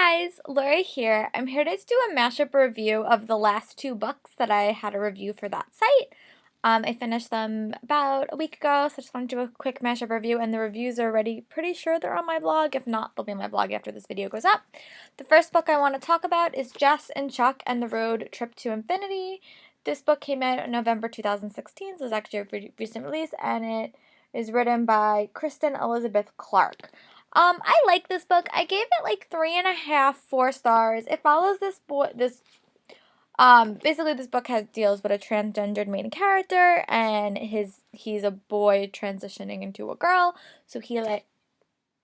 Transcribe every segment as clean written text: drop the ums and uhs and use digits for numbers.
guys, Lori here. I'm here to do a mashup review of the last two books that I had a review for that site. I finished them about a week ago, so I just want to do a quick mashup review, and the reviews are already pretty sure they're on my blog. If not, they'll be on my blog after this video goes up. The first book I want to talk about is Jess and Chuck and the Road Trip to Infinity. This book came out in November 2016, so it's actually a recent release, and it is written by Kristen Elizabeth Clark. I like this book. I gave it like 3.5, 4 stars. It follows basically this book deals with a transgendered main character, and he's a boy transitioning into a girl, so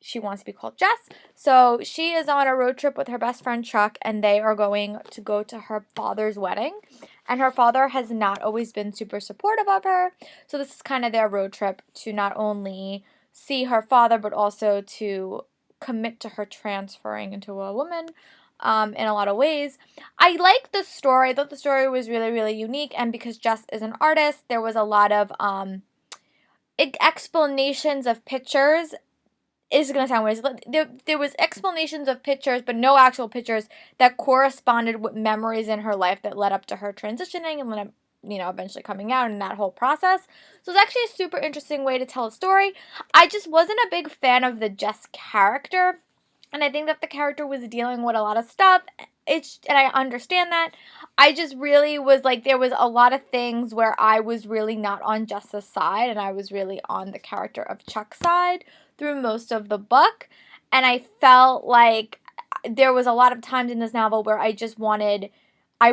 she wants to be called Jess. So she is on a road trip with her best friend Chuck, and they are going to go to her father's wedding. And her father has not always been super supportive of her, so this is kind of their road trip to not only see her father, but also to commit to her transferring into a woman in a lot of ways. I like the story. I thought the story was really, really unique, and because Jess is an artist, there was a lot of explanations of pictures. It's going to sound weird. There was explanations of pictures, but no actual pictures that corresponded with memories in her life that led up to her transitioning and led up, eventually coming out and that whole process. So it's actually a super interesting way to tell a story. I just wasn't a big fan of the Jess character, and I think that the character was dealing with a lot of stuff. And I understand that. I just really was like, there was a lot of things where I was really not on Jess's side, and I was really on the character of Chuck's side through most of the book. And I felt like there was a lot of times in this novel where I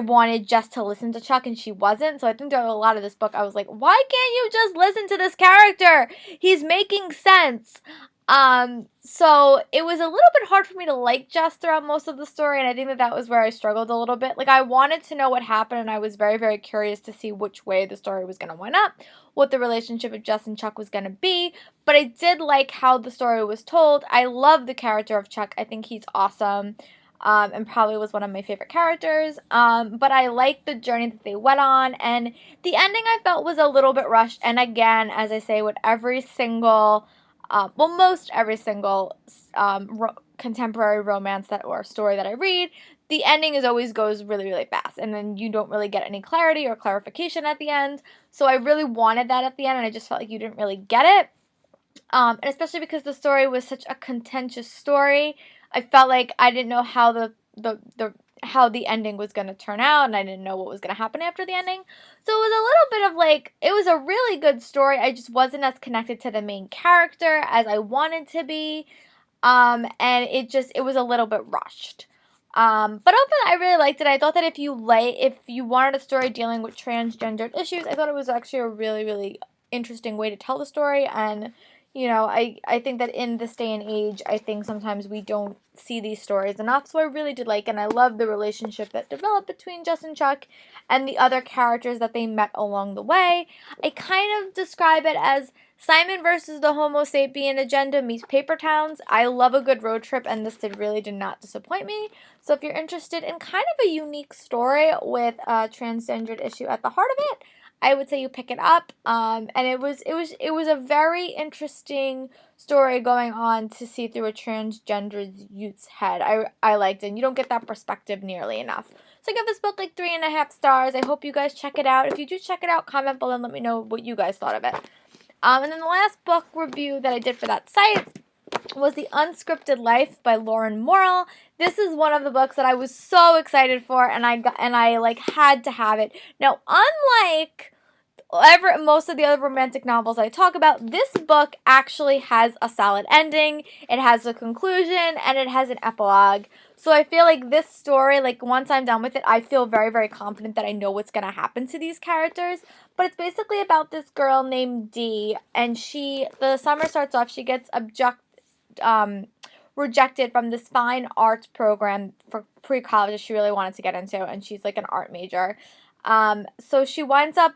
wanted Jess to listen to Chuck, and she wasn't. So I think there were a lot of this book I was like, why can't you just listen to this character? He's making sense. So it was a little bit hard for me to like Jess throughout most of the story, and I think that was where I struggled a little bit. Like, I wanted to know what happened, and I was very, very curious to see which way the story was going to wind up, what the relationship of Jess and Chuck was going to be, but I did like how the story was told. I love the character of Chuck. I think he's awesome. And probably was one of my favorite characters, but I liked the journey that they went on, and the ending I felt was a little bit rushed, and again, as I say, with every single most every single contemporary romance or story that I read, the ending always goes really, really fast, and then you don't really get any clarity or clarification at the end. So I really wanted that at the end, and I just felt like you didn't really get it. And especially because the story was such a contentious story, I felt like I didn't know how the ending was going to turn out, and I didn't know what was going to happen after the ending. So it was a little bit of like, it was a really good story. I just wasn't as connected to the main character as I wanted to be. And it was a little bit rushed. But overall, I really liked it. I thought that if you wanted a story dealing with transgendered issues, I thought it was actually a really, really interesting way to tell the story. And I think that in this day and age, I think sometimes we don't see these stories enough, so I really did like it, and I love the relationship that developed between Jess and Chuck and the other characters that they met along the way. I kind of describe it as Simon versus the Homo sapien agenda meets Paper Towns. I love a good road trip, and this really did not disappoint me. So if you're interested in kind of a unique story with a transgendered issue at the heart of it, I would say you pick it up, and it was a very interesting story going on to see through a transgender youth's head. I liked it, and you don't get that perspective nearly enough. So I give this book like 3.5 stars. I hope you guys check it out. If you do check it out, comment below and let me know what you guys thought of it. And then the last book review that I did for that site was The Unscripted Life by Lauren Morrill. This is one of the books that I was so excited for, and I like had to have it. Now, unlike most of the other romantic novels I talk about, this book actually has a solid ending. It has a conclusion, and it has an epilogue. So I feel like this story, like once I'm done with it, I feel very, very confident that I know what's going to happen to these characters. But it's basically about this girl named Dee, and the summer starts off, she gets rejected from this fine arts program for pre-college that she really wanted to get into, and she's like an art major. So she winds up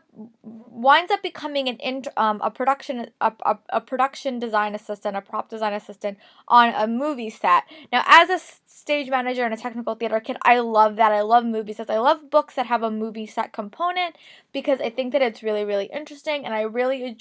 becoming a production design assistant, a prop design assistant on a movie set. Now, as a stage manager and a technical theater kid, I love that. I love movie sets. I love books that have a movie set component because I think that it's really, really interesting, and I really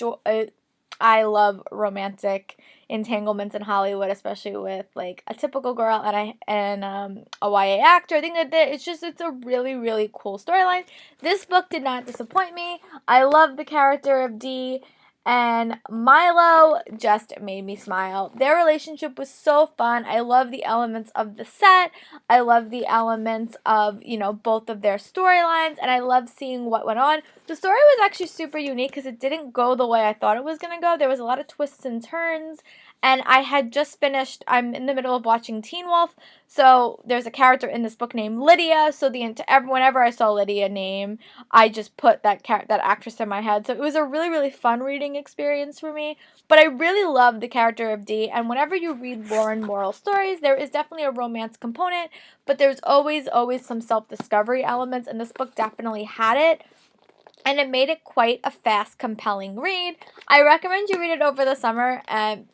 I love romantic entanglements in Hollywood, especially with like a typical girl and a YA actor. I think that it's a really really cool storyline. This book did not disappoint me. I love the character of Dee. And Milo just made me smile. Their relationship was so fun. I love the elements of the set. I love the elements of, both of their storylines. And I love seeing what went on. The story was actually super unique because it didn't go the way I thought it was going to go. There was a lot of twists and turns. And I had just finished, I'm in the middle of watching Teen Wolf. So there's a character in this book named Lydia. So whenever I saw Lydia name, I just put that actress in my head. So it was a really, really fun reading experience for me. But I really love the character of Dee. And whenever you read Lauren Morrill stories, there is definitely a romance component. But there's always, always some self-discovery elements. And this book definitely had it. And it made it quite a fast, compelling read. I recommend you read it over the summer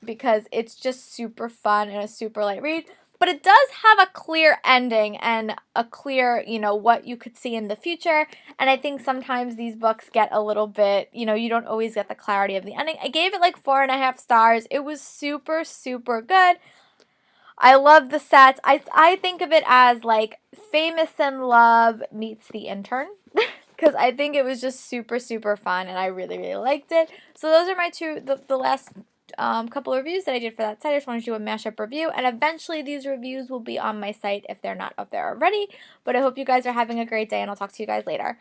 because it's just super fun and a super light read. But it does have a clear ending and a clear, what you could see in the future. And I think sometimes these books get a little bit, you don't always get the clarity of the ending. I gave it like 4.5 stars. It was super, super good. I love the sets. I think of it as like Famous in Love meets The Intern. Because I think it was just super, super fun, and I really, really liked it. So those are my the last couple of reviews that I did for that site. I just wanted to do a mashup review, and eventually these reviews will be on my site if they're not up there already. But I hope you guys are having a great day, and I'll talk to you guys later.